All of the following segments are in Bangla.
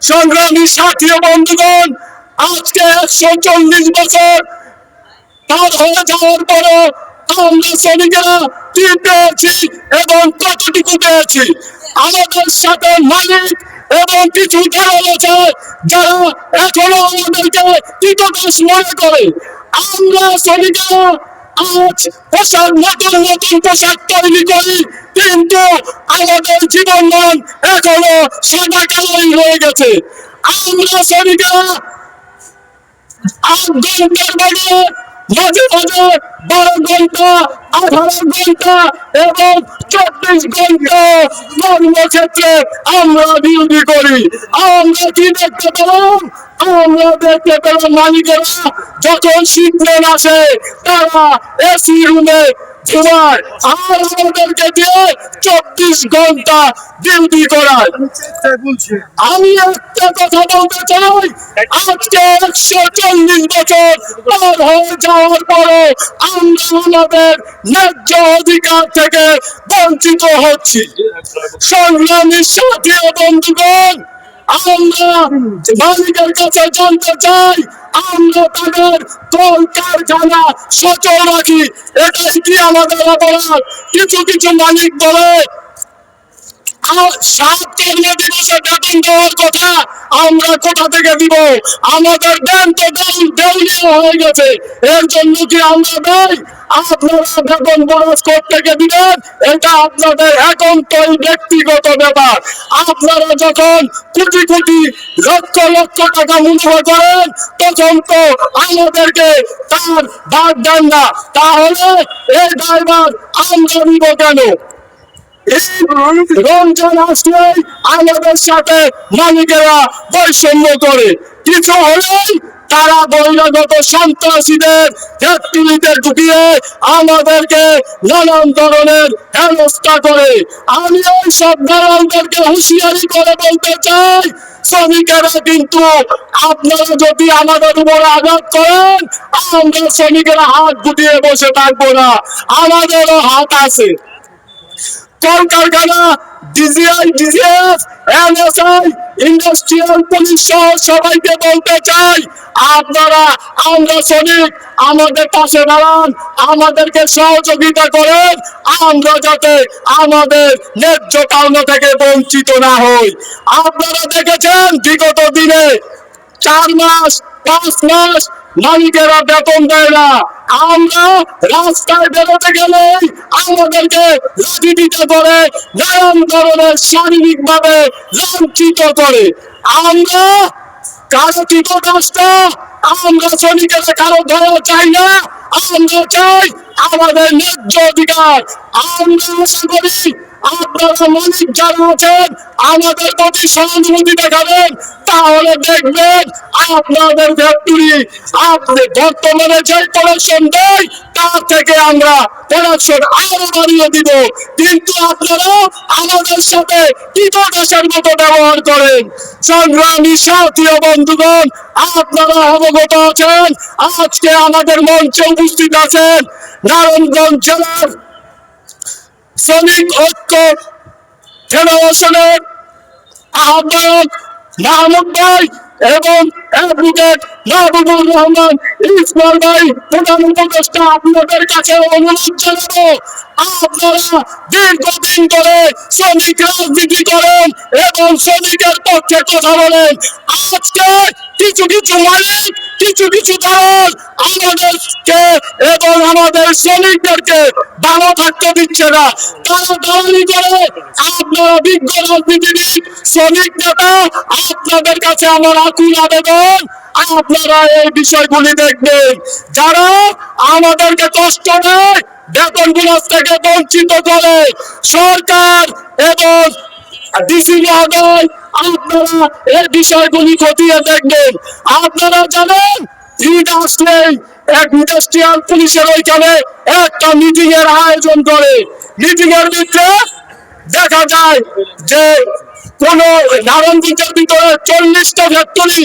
সংগ্রামী সাথী ও বন্ধুগণ, আজকে 140 বছর পার হয়ে যাওয়ার পরও আমরা শ্রমিকেরা কি পেয়েছি এবং কতটুকু পেয়েছি। আমাদের সাথে মালিক এবং কিছু দল আছে যারা এখনো আমাদেরকে কৃতদাস মনে করে। আমরা শ্রমিকেরা আজ পোশাক নতুন নতুন পোশাক তৈরি করি, কিন্তু আমাদের জীবন মান এখনো সাদা কালোই রয়ে গেছে। আমরা শ্রমিকেরা 8 ঘন্টার বদলে মাঝে মাঝে 12 ঘন্টা, 18 ঘন্টা এবং 24 ঘন্টা কর্মক্ষেত্রে আমরা ডিউটি করি। আমরা কি দেখতে পেলাম? আমরা দেখতে পেলাম মালিকেরা যখন শীতকাল আসে তারা এসি রুমে ঘুমায়, আর আমাদেরকে দিয়ে 24 ঘন্টা ডিউটি করায়। আমি একটা কথা বলতে চাই, আজকে 140 বছর পার হয়ে যাওয়ার পরে আমরা আমাদের ন্যায্য অধিকার থেকে বঞ্চিত হচ্ছি। সংগ্রামী সাথী ও বন্ধুগণ, আমরা মালিকের কাছে জানতে চাই, আমরা তাদের কল কারখানা সচল রাখি, এটাই কি আমাদের অপরাধ? কিছু কিছু মালিক বলে 7 কর্মদিবসে বেতন দেওয়ার কথা, আমরা কোথা থেকে দিব? আমাদের ব্যাংক তো দেউলিয়া হয়ে গেছে, এর জন্য কি আমরা দেই? আপনারা বেতন বোনাস থেকে দিবেন, এটা আপনাদের একান্তই ব্যক্তিগত ব্যাপার। আপনারা যখন কোটি কোটি লক্ষ লক্ষ টাকা মুনাফা করেন তখন তো আমাদেরকে তার ভাগ দেন না, তাহলে এই ড্রাইভার আমরা নিব কেন? রমজান আসলেই আমাদের সাথে মালিকেরা বৈষম্য করে, কিছু হলেই তারা বহিরাগত সন্ত্রাসীদের ফ্যাক্টরিতে ঢুকিয়ে আমাদেরকে নানান ধরনের হেনস্থা করে। আমি এই সব দালালদেরকে হুঁশিয়ারি করে বলতে চাই, শ্রমিকেরা কিন্তু আপনারা যদি আমাদের উপর আঘাত করেন, আমরা শ্রমিকেরা হাত গুটিয়ে বসে থাকবো না, আমাদেরও হাত আছে। কলকারখানা, DJI, DGF, NSI, industrial police সহ সবাইকে বলতে চাই, আপনারা আমরা শ্রমিক, আমাদের পাশে দাঁড়ান, আমাদেরকে সহযোগিতা করেন, আমরা যাতে আমাদের ন্যায্য পাওনা থেকে বঞ্চিত না হই। আপনারা দেখেছেন বিগত দিনে 4 মাস 5 মাস মালিকেরা বেতন দেয় না, আমরা রাস্তায় বেরোতে গেলে আমাদেরকে লাঠি দিতে করে, নানান ধরনের শারীরিক ভাবে লাঞ্ছিত করে। আমরা কারো কৃতদাসটা, আমরা শ্রমিকেরা কারো দয়া চাই না, আমরা চাই আমাদের ন্যায্য অধিকার। আমরা আশা করি আপনারা মালিক যারা আছেন আমাদের প্রতি সহানুভূতি দেখাবেন, তাহলে দেখবেন আপনাদের ফ্যাক্টরি আপনি বর্তমানে যে প্রোডাকশন দেয় তার থেকে আমরা প্রোডাকশন আরো বাড়িয়ে দিব, কিন্তু আপনারা আমাদের সাথে কীটনাশকের মতো ব্যবহার করেন। সংগ্রামী সাথী ও বন্ধুগণ, আপনারা অবগত আছেন, আজকে আমাদের মঞ্চে উপস্থিত আছেন নারায়ণগঞ্জ জেলার শ্রমিক ঐক্য ফেডারেশনের আহ্বায়ক মাহমুদ ভাই এবং অ্যাডভোকেট মাহবুবুর রহমান ইসমাইল ভাই, প্রধান উপদেষ্টা, আপনাদের কাছে অনুরোধ জানাবো, আপনারা দীর্ঘদিন ধরে শ্রমিক রাজনীতি করেন এবং শ্রমিকের পক্ষে কথা বলেন। আজকে কিছু কিছু মালিক, কিছু কিছু দল আমাদেরকে এবং আমাদের শ্রমিকদেরকে ভালো থাকতে দিচ্ছে না, তারা দালালি করে। আপনারা বিজ্ঞ রাজনীতিবিদ, শ্রমিক নেতা, আপনাদের কাছে আমার আকুল আবেদন, আপনারা এই বিষয়গুলি দেখবেন। যারা আমাদেরকে কষ্ট দেয়, বেতন বোনাস থেকে বঞ্চিত করে, সরকার এবং ডিসি মহোদয়, আপনারা এই বিষয়গুলি খতিয়ে দেখবেন। আপনারা জানেন ঈদ আসলেই এক ইন্ডাস্ট্রিয়াল পুলিশের ওইখানে একটা মিটিং এর আয়োজন করে, মিটিং এর ভিতরে দেখা যায় যে কোন নারায়ণগঞ্জের ভিতরে 40টা ফ্যাক্টরি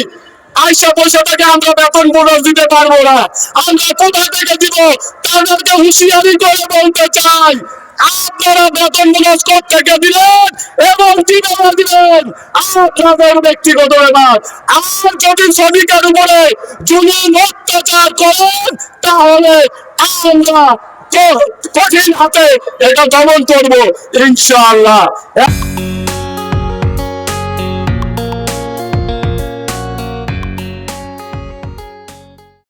আইসা পয়সা থেকে আমরা বেতন বোনাস দিতে পারবো না, আমরা কোথা থেকে দিব? তাদেরকে হুঁশিয়ারি করে বলতে চাই, আপনারা বেতন বোনাস থেকে দিলেন এবং কিভাবে দিলেন আপনাদের ব্যক্তিগত ব্যাপার। আর যদি শ্রমিকের উপরে জুলুম অত্যাচার করেন তাহলে আমরা কঠিন হাতে এটা দমন করবো ইনশাআল্লাহ।